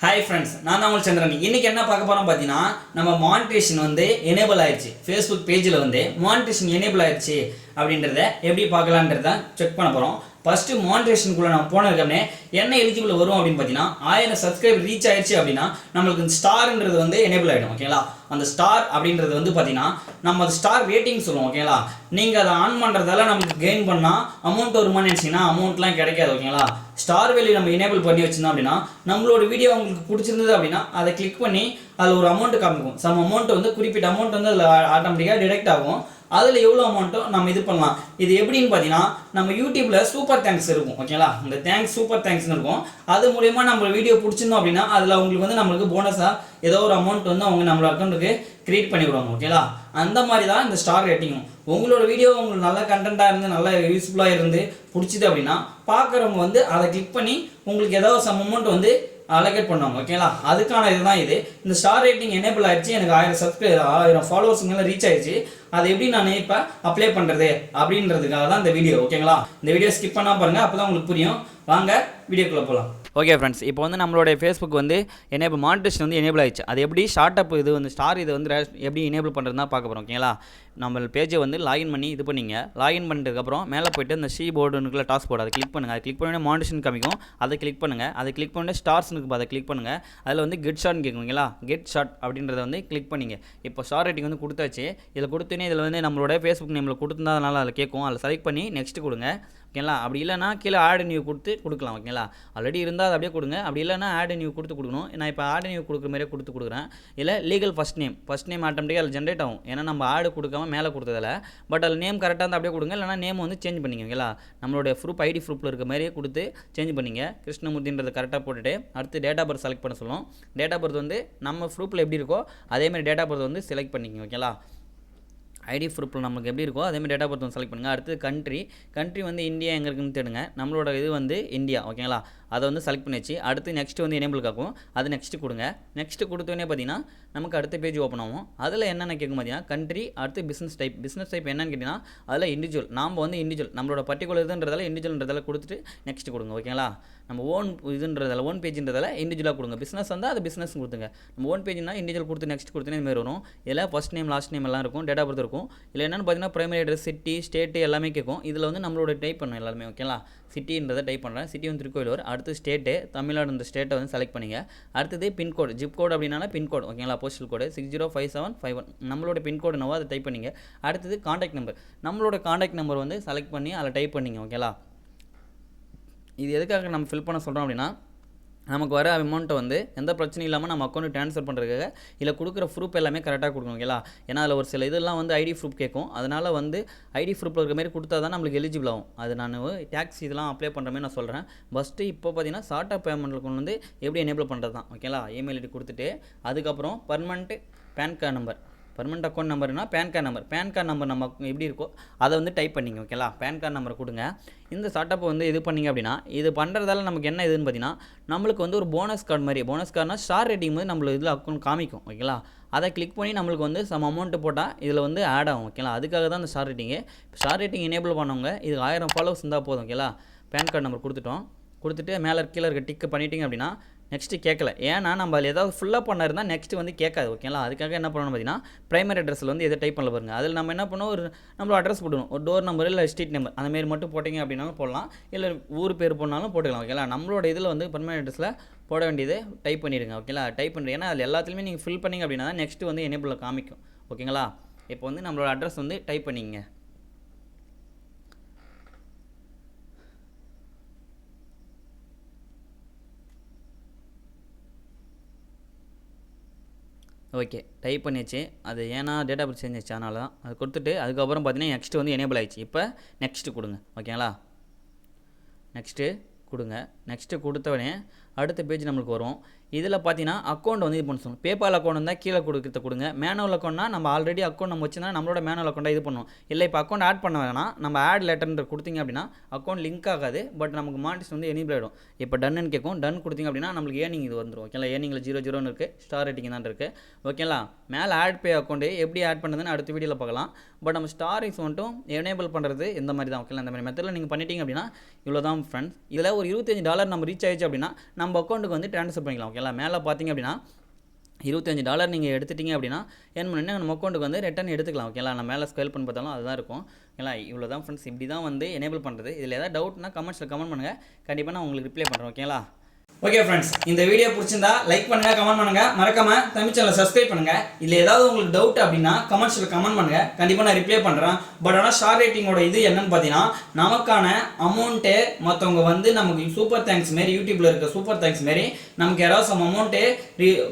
Hi friends, நான் தான் உங்கள் சந்திரன். இன்னைக்கு என்ன பார்க்க போறோம் பார்த்தீங்கன்னா நம்ம மானிட்டேஷன் வந்து எனேபிள் ஆயிடுச்சு. Facebook பேஜ்ல வந்து மானிட்டேஷன் எனேபிள் ஆயிடுச்சு அப்படின்றத எப்படி பார்க்கலாம்ன்றத செக் பண்ண போறோம். ஃபர்ஸ்ட் மானிட்டேஷனுக்குள்ள நம்ம போனதுக்கே என்ன எலிஜிபிள் வரும் அப்படின்னு பார்த்தீங்கன்னா 1000 சப்ஸ்கிரைபர் ரீச் ஆயிடுச்சு அப்படின்னா நம்மளுக்கு இந்த ஸ்டார்ன்றது வந்து எனேபிள் ஆகிடும். ஓகேங்களா, அந்த ஸ்டார் அப்படின்றது வந்து பார்த்தீங்கன்னா நம்ம அது ஸ்டார் ரேட்டிங் சொல்லுவோம். ஓகேங்களா, நீங்கள் அதை ஆன் பண்ணுறதால நமக்கு கெயின் பண்ணால் அமௌண்ட் வருமானு நினச்சிங்கன்னா அமௌண்ட்லாம் கிடைக்காது. ஓகேங்களா, ஸ்டார் வேல்யூ நம்ம எனேபிள் பண்ணி வச்சிருந்தோம் அப்படின்னா நம்மளோட வீடியோ உங்களுக்கு பிடிச்சிருந்தது அப்படின்னா அதை கிளிக் பண்ணி அதில் ஒரு அமௌண்ட் காமிக்கும். சம் அமௌண்ட் வந்து குறிப்பிட்ட அமௌண்ட் வந்து அதில் ஆட்டோமேட்டிக்காக டிடெக்ட் ஆகும். அதில் எவ்வளோ அமௌண்ட்டோ நம்ம இது பண்ணலாம். இது எப்படின்னு பார்த்தீங்கன்னா நம்ம யூடியூப்பில் சூப்பர் தேங்க்ஸ் இருக்கும். ஓகேங்களா, இந்த தேங்க்ஸ் சூப்பர் தேங்க்ஸ்னு இருக்கும். அது மூலயமா நம்ம வீடியோ பிடிச்சிருந்தோம் அப்படின்னா அதில் அவங்களுக்கு வந்து நம்மளுக்கு போனஸாக ஏதோ ஒரு அமௌண்ட் வந்து அவங்க நம்மளோட அக்கௌண்ட்டுக்கு கிரியேட் பண்ணி விடுவாங்க. ஓகேங்களா, அந்த மாதிரி தான் இந்த ஸ்டார் ரேட்டிங்கும். உங்களோட வீடியோ உங்களுக்கு நல்ல கண்டென்ட்டாக இருந்து நல்ல யூஸ்ஃபுல்லாக இருந்து பிடிச்சிது அப்படின்னா பார்க்குறவங்க வந்து அதை கிளிக் பண்ணி உங்களுக்கு ஏதோ சம் அமௌண்ட் வந்து அலோகேட் பண்ணுவாங்க. ஓகேங்களா, அதுக்கான இதுதான் இது. இந்த ஸ்டார் ரேட்டிங் எனேபிள் ஆயிடுச்சு. எனக்கு 1000 ஃபாலோவர்ஸ் மேலே ரீச் ஆயிடுச்சு. அதை எப்படி நான் இப்போ அப்ளை பண்ணுறது அப்படின்றதுக்காக தான் இந்த வீடியோ. ஓகேங்களா, இந்த வீடியோ ஸ்கிப் பண்ணால் பாருங்கள், அப்போ தான் உங்களுக்கு புரியும். வாங்க வீடியோக்குள்ளே போகலாம். ஓகே ஃப்ரெண்ட்ஸ், இப்போ வந்து நம்மளோட ஃபேஸ்புக் வந்து மானிட்டேஷன் வந்து எனேபிள் ஆயிடுச்சு. அது எப்படி ஷார்ட் அப் இது வந்து ஸ்டார் இது வந்து எப்படி எனேபிள் பண்ணுறது தான் பார்க்க போகிறோம். ஓகேங்களா, நம்ம பேஜை வந்து லாகின் பண்ணி இது பண்ணிங்க. லாகின் பண்ணிட்டதுக்கப்புறம் மேலே போய்ட்டு இந்த சி போர்டுனுக்குள்ள டாஸ்க் போர்டு அதை கிளிக் பண்ணுங்கள். அதை கிளிக் பண்ணி மானிட்டேஷன் காமிக்கும். அதை கிளிக் பண்ணுங்கள். அதை கிளிக் பண்ணி ஸ்டார்ஸ்னுக்கு அதை கிளிக் பண்ணுங்கள். அதில் வந்து கெட் ஷார்ட்னு கேட்குங்களா, கெட் ஷார்ட் அப்படின்றத வந்து கிளிக் பண்ணிங்க. இப்போ ஸ்டார் ரேட்டிங் வந்து கொடுத்தாச்சு. இதில் கொடுத்தோன்னே இதில் வந்து நம்மளோட ஃபேஸ்புக் நேமில் கொடுத்துருந்ததுனால அதில் கேட்கும். அதில் செலக்ட் பண்ணி நெக்ஸ்ட் கொடுங்க. ஓகேங்களா, அப்படி இல்லைனா கீழே ஆட் நியூ கொடுக்கலாம். ஓகேங்களா, ஆல்ரெடி இருந்தால் அதை அப்படியே கொடுங்க. அப்படி இல்லைனா ஆட் நியூ கொடுக்கணும். நான் இப்போ ஆட் நியூ கொடுக்குற மாதிரியே கொடுக்குறேன். இல்லை லீகல் ஃபஸ்ட் நேம் ஆட்டோமேட்டிக்காக அதில் ஜென்ரேட் ஆகும். ஏன்னா நம்ம ஆடு கொடுக்காம மேலே கொடுத்ததில்ல. பட் அதில் நேம் கரெக்டாக இருந்தால் அப்படியே கொடுங்க. இல்லைனா நேம் வந்து சேஞ்ச் பண்ணிங்க. ஓகேங்களா, நம்மளுடைய ஐடி ப்ரூஃபில் இருக்க மாதிரியே கொடுத்து சேஞ்ச் பண்ணிங்க. கிருஷ்ணமூர்த்தின்றதை கரெக்டாக போட்டுட்டு அடுத்து டேட் ஆஃப் பர்த் செலக்ட் பண்ண சொல்லுவோம். டேட் ஆஃப் பர்த் வந்து நம்ம ப்ரூஃபில் எப்படி இருக்கோ அதேமாதிரி டேட் ஆஃப் பர்த் வந்து செலக்ட் பண்ணிக்கோங்க. ஓகேங்களா, ஐடி ப்ரூஃபில் நமக்கு எப்படி இருக்கோ அதேமாதிரி டேட் ஆஃப் பர்த் வந்து செலக்ட் பண்ணுங்கள். அடுத்து கண்ட்ரி வந்து இந்தியா எங்கே இருக்குன்னு தேடுங்க. நம்மளோட இது வந்து இந்தியா. ஓகேங்களா, அதை வந்து செலக்ட் பண்ணி வச்சு அடுத்து நெக்ஸ்ட் வந்து எனேபிள் ஆகும். அது நெக்ஸ்ட் கொடுங்க. நெக்ஸ்ட் கொடுத்தோன்னே பார்த்தீங்கன்னா நமக்கு அடுத்த பேஜ் ஓப்பன் ஆகும். அதில் என்னென்ன கேட்கும் பார்த்தீங்கன்னா கண்ட்ரி, அடுத்து பிஸ்னஸ் டைப் என்னன்னு கேட்டிங்கன்னா அதில் இண்டிவிஜுவல். நாம் வந்து இண்டிவிஜுவல் நம்மளோட பர்டிகுலர் இதுன்றதால இண்டிவிஜுவல்ன்றதால கொடுத்துட்டு நெக்ஸ்ட் கொடுங்க. ஓகேங்களா, நம்ம ஓன் இதுன்றதால ஓன் பேஜ்ன்றதால இண்டிவிஜுவலாக கொடுங்க. பிஸ்னஸ் வந்தால் அது பிஸ்னஸ் கொடுத்துங்க. நம்ம ஓன் பேஜ்னா இண்டிவிஜுவல் கொடுத்து நெக்ஸ்ட் கொடுத்தோன்னே இந்த மாதிரி வரும். இதில் ஃபஸ்ட் நேம் லாஸ்ட் நேம் எல்லாம் இருக்கும். டேட் ஆஃப் பர்த் இருக்கும். இல்லை என்னென்னு பார்த்தீங்கன்னா பிரைமரி அட்ரஸ், சிட்டி, ஸ்டேட்டு எல்லாமே கேட்கும். இதில் வந்து நம்மளோட டைப் பண்ணணும் எல்லாருமே. ஓகேங்களா, சிட்டின்றதை டைப் பண்ணுறேன். சிட்டி வந்து திருக்கோயிலூர். அடுத்து ஸ்டேட்டு தமிழ்நாடு, இந்த ஸ்டேட்டை வந்து செலக்ட் பண்ணிங்க. அடுத்தது பின்கோடு, ஜிப் கோடு அப்படின்னா பின்கோடு. ஓகேங்களா, போஸ்டல் கோடு 605751 நம்மளோட பின்கோடு என்னவோ அதை டைப் பண்ணிங்க. அடுத்தது காண்டாக்ட் நம்பர், நம்மளோட காண்டாக்ட் நம்பர் வந்து செலக்ட் பண்ணி அதில் டைப் பண்ணிங்க. ஓகேங்களா, இது எதுக்காக நம்ம ஃபில் பண்ண சொல்கிறோம் அப்படின்னா நமக்கு வர அமௌண்ட்டை வந்து எந்த பிரச்சனையும் இல்லாமல் நம்ம அக்கௌண்ட்டு ட்ரான்ஸ்ஃபர் பண்ணுறதுக்காக இதில் கொடுக்குற ப்ரூஃப் எல்லாமே கரெக்டாக கொடுக்கணும். ஓகேங்களா, ஏன்னா அதில் ஒரு சில இதெல்லாம் வந்து ஐடி ப்ரூஃப் கேட்கும். அதனால் வந்து ஐடி ப்ரூஃபில் இருக்கிற மாதிரி கொடுத்தா தான் நம்மளுக்கு எலிஜிபிள் ஆகும். அது நான் டேக்ஸ் இதெல்லாம் அப்ளை பண்ணுற மாதிரி நான் சொல்கிறேன். ஃபஸ்ட்டு இப்போ பார்த்தீங்கன்னா ஷார்ட் ஆஃப் பேமெண்ட்டில் கொண்டு வந்து எப்படி எனேபிள் பண்ணுறது தான். ஓகேங்களா, இமெயில் ஐடி கொடுத்துட்டு அதுக்கப்புறம் permanent PAN card number, permanent account நம்பர்னா பேன் கார்டு நம்பர் நம்ம எப்படி இருக்கோ அதை வந்து டைப் பண்ணிங்க. ஓகேங்களா, பேன் கார்டு நம்பரை கொடுங்க. இந்த ஸ்டார்ட்டப்பை வந்து இது பண்ணிங்க அப்படின்னா இது பண்ணுறதால நமக்கு என்ன இதுன்னு பார்த்தீங்கன்னா நம்மளுக்கு வந்து ஒரு போனஸ் கார்டுனா ஸ்டார் ரேட்டிங் வந்து நம்மளுக்கு இதில் அக்கௌண்ட் காமிக்கும். ஓகேங்களா, அதை கிளிக் பண்ணி நம்மளுக்கு வந்து சம் அமௌண்ட்டு போட்டால் இதில் வந்து ஆட் ஆகும். ஓகேங்களா, அதுக்காக தான் இந்த ஸ்டார் ரேட்டிங் எனேபிள் பண்ணவங்க இது 1000 ஃபாலோவர்ஸ் இருந்தால் போதும். ஓகேங்களா, பேன் கார்டு நம்பர் கொடுத்துட்டு மேலே கீழே இருக்க டிக்கு பண்ணிட்டீங்க அப்படின்னா நெக்ஸ்ட்டு கேட்கல. ஏன்னா நம்ம அதில் ஏதாவது ஃபுல்லாக பண்ண இருந்தால் நெக்ஸ்ட்டு வந்து கேட்காது. ஓகேங்களா, அதுக்காக என்ன பண்ணணும் பார்த்தீங்கன்னா பிரைமரி அட்ரஸில் வந்து எதை டைப் பண்ணல பாருங்கள். அதில் நம்ம என்ன பண்ணுவோம், நம்மளோட அட்ரஸ் போடணும். ஒரு டோர் நம்பர் இல்லை ஸ்ட்ரீட் நம்பர் அந்த மாதிரி மட்டும் போட்டிங்க அப்படின்னாலும் போடலாம். இல்லை ஊர் பேர் போடனாலும் போட்டுக்கலாம். ஓகேங்களா, நம்மளோட இதில் வந்து பர்மனெண்ட் அட்ரஸில் போட வேண்டியது டைப் பண்ணிடுங்க. ஓகேங்களா, டைப் பண்ணுறேன். ஏன்னா அதில் எல்லாத்துலேயுமே நீங்கள் ஃபில் பண்ணிங்க அப்படின்னா தான் நெக்ஸ்ட்டு வந்து எனேபிளில் காமிக்கும். ஓகேங்களா, இப்போ வந்து நம்மளோட அட்ரஸ் வந்து டைப் பண்ணிங்க. ஓகே, டைப் பண்ணியாச்சு. அது ஏன்னா டேட் ஆஃப் பர்த் சேஞ்ச் ஆச்சு, அதனால தான். அது கொடுத்துட்டு அதுக்கப்புறம் பார்த்தீங்கன்னா நெக்ஸ்ட்டு வந்து எனேபிள் ஆயிடுச்சு. இப்போ நெக்ஸ்ட்டு கொடுங்க. ஓகேங்களா, நெக்ஸ்ட்டு கொடுங்க. நெக்ஸ்ட்டு கொடுத்தவொடனே அடுத்த பேஜ் நம்மளுக்கு வரும். இதில் பார்த்தீங்கன்னா அக்கௌண்ட் வந்து இது பண்ண சொல்லணும். பேபால் அக்கௌண்ட் இருந்தால் கீழே கொடுங்க. மேனுவல் அக்கௌண்ட்னா நம்ம ஆல்ரெடி அக்கௌண்ட் நம்ம வச்சுருந்தா நம்மளோட மேனுவல் அக்கௌண்ட்டாக இது பண்ணுவோம். இல்லை இப்போ அக்கௌண்ட் ஆட் பண்ண வேணாம், நம்ம ஆட் லெட்டர்ன்ற கொடுத்தீங்க அப்படின்னா அக்கௌண்ட் லிங்க் ஆகாது. பட் நமக்கு மானிட்டேஷன் வந்து எனேபிள் ஆகிடும். இப்போ டன்னு கேட்கும். டன் கொடுத்தீங்க அப்படின்னா நம்மளுக்கு ஏர்னிங் இது வந்துடும். ஓகேங்களா, ஏர்னிங்கில் 00ன்னு இருக்குது. ஸ்டார் ரேட்டிங் தான் இருக்குது. ஓகேங்களா, மேலே ஆட் பே அக்கௌண்ட்டு எப்படி ஆட் பண்ணுறதுன்னு அடுத்த வீடியோவில் பார்க்கலாம். பட் நம்ம ஸ்டாரிங்ஸ் மட்டும் எனேபிள் பண்ணுறது இந்த மாதிரி தான். ஓகேங்களா, இந்த மாதிரி மெத்தடில் நீங்கள் பண்ணிட்டீங்க அப்படின்னா இவ்வளோ தான் ஃப்ரெண்ட்ஸ். இதில் ஒரு $25 $25 நம்ம ரீச் ஆயிடுச்சு அப்படின்னா நம்ம அக்கௌண்ட்டுக்கு வந்து ட்ரான்ஸ்ஃபர் பண்ணிக்கலாம். ஓகேங்களா, மேலே பார்த்தீங்க அப்படின்னா $25 நீங்கள் எடுத்துட்டீங்க அப்படின்னா ஏன் பண்ணி நம்ம அக்கௌண்ட்டுக்கு வந்து ரிட்டர்ன் எடுத்துக்கலாம். ஓகேங்களா, நான் மேலே ஸ்கேல் பண்ணி பார்த்தாலும் அதுதான் இருக்கும். ஓகேங்களா, இவ்வளோ தான் ஃப்ரெண்ட்ஸ், இப்படி தான் வந்து எனேபிள் பண்ணுறது. இதில் ஏதாவது டவுட்னா கமெண்ட்ஸில் கமெண்ட் பண்ணுங்கள், கண்டிப்பாக நான் உங்களுக்கு ரிப்ளை பண்ணுறேன். ஓகேங்களா, ஓகே ஃப்ரெண்ட்ஸ், இந்த வீடியோ பிடிச்சிருந்தா லைக் பண்ணுங்க, கமெண்ட் பண்ணுங்க, மறக்காம தமிழ் சேனலை சப்ஸ்கிரைப் பண்ணுங்க. இதுல ஏதாவது உங்களுக்கு டவுட் அப்படின்னா கமெண்ட்ஸ்ல கமெண்ட் பண்ணுங்க, கண்டிப்பா நான் ரிப்ளை பண்றேன். பட் ஆனால் ஷார்ட் ரேட்டிங்கோட இது என்னன்னு பார்த்தீங்கன்னா, நமக்கான அமௌண்ட்டு மற்றவங்க வந்து நமக்கு சூப்பர் தேங்க்ஸ் மாரி யூடியூப்ல இருக்க சூப்பர் தேங்க்ஸ் மாரி நமக்கு யாராவது சம் அமௌண்ட்டு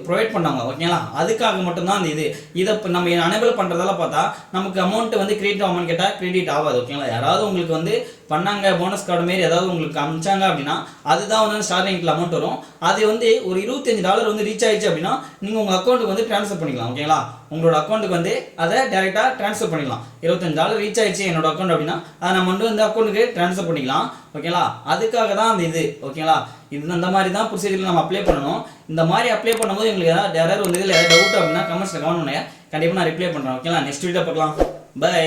ப்ரொவைட் பண்ணாங்க. ஓகேங்களா, அதுக்காக மட்டும்தான் அந்த இது. இதை நம்ம அனேபிள் பண்றதால பார்த்தா நமக்கு அமௌண்ட் வந்து கிரெடிட் ஆகும்னு கேட்டால் கிரெடிட் ஆகாது. ஓகேங்களா, யாராவது உங்களுக்கு வந்து பண்ணாங்க போனஸ் கார்டு மாரி ஏதாவது உங்களுக்கு அனுப்பிச்சாங்க அப்படின்னா அதுதான் வந்து ஸ்டார்டிங்கில் அமௌண்ட் வரும். அது வந்து ஒரு $25 வந்து ரீச் ஆயிடுச்சு அப்படின்னா நீங்கள் உங்கள் அக்கௌண்ட்டுக்கு வந்து ட்ரான்ஸ்ஃபர் பண்ணிக்கலாம். ஓகேங்களா, உங்களோட அக்கௌண்ட்டுக்கு வந்து அதை டேரெக்டாக ட்ரான்ஸ்ஃபர் பண்ணிக்கலாம். $25 ரீச் ஆயிடுச்சு என்னோட அக்கௌண்ட் அப்படின்னா அதை நம்ம வந்து அக்கௌண்ட்டுக்கு ட்ரான்ஸ்ஃபர் பண்ணிக்கலாம். ஓகேங்களா, அதுக்காக தான் அந்த இது. ஓகேங்களா, இது இந்த மாதிரி தான் ப்ரொசீஜர் நம்ம அப்ளை பண்ணணும். இந்த மாதிரி அப்ளை பண்ணும்போது எங்களுக்கு ஏதாவது எரர் வந்து இதில் ஏதாவது டவுட் அப்படின்னா கமெண்ட்ஸில் கமெண்ட் பண்ணுங்க, கண்டிப்பாக நான் ரிப்ளை பண்ணுறேன். ஓகேங்களா, நெக்ஸ்ட் வீடியோ பார்க்கலாம். பை.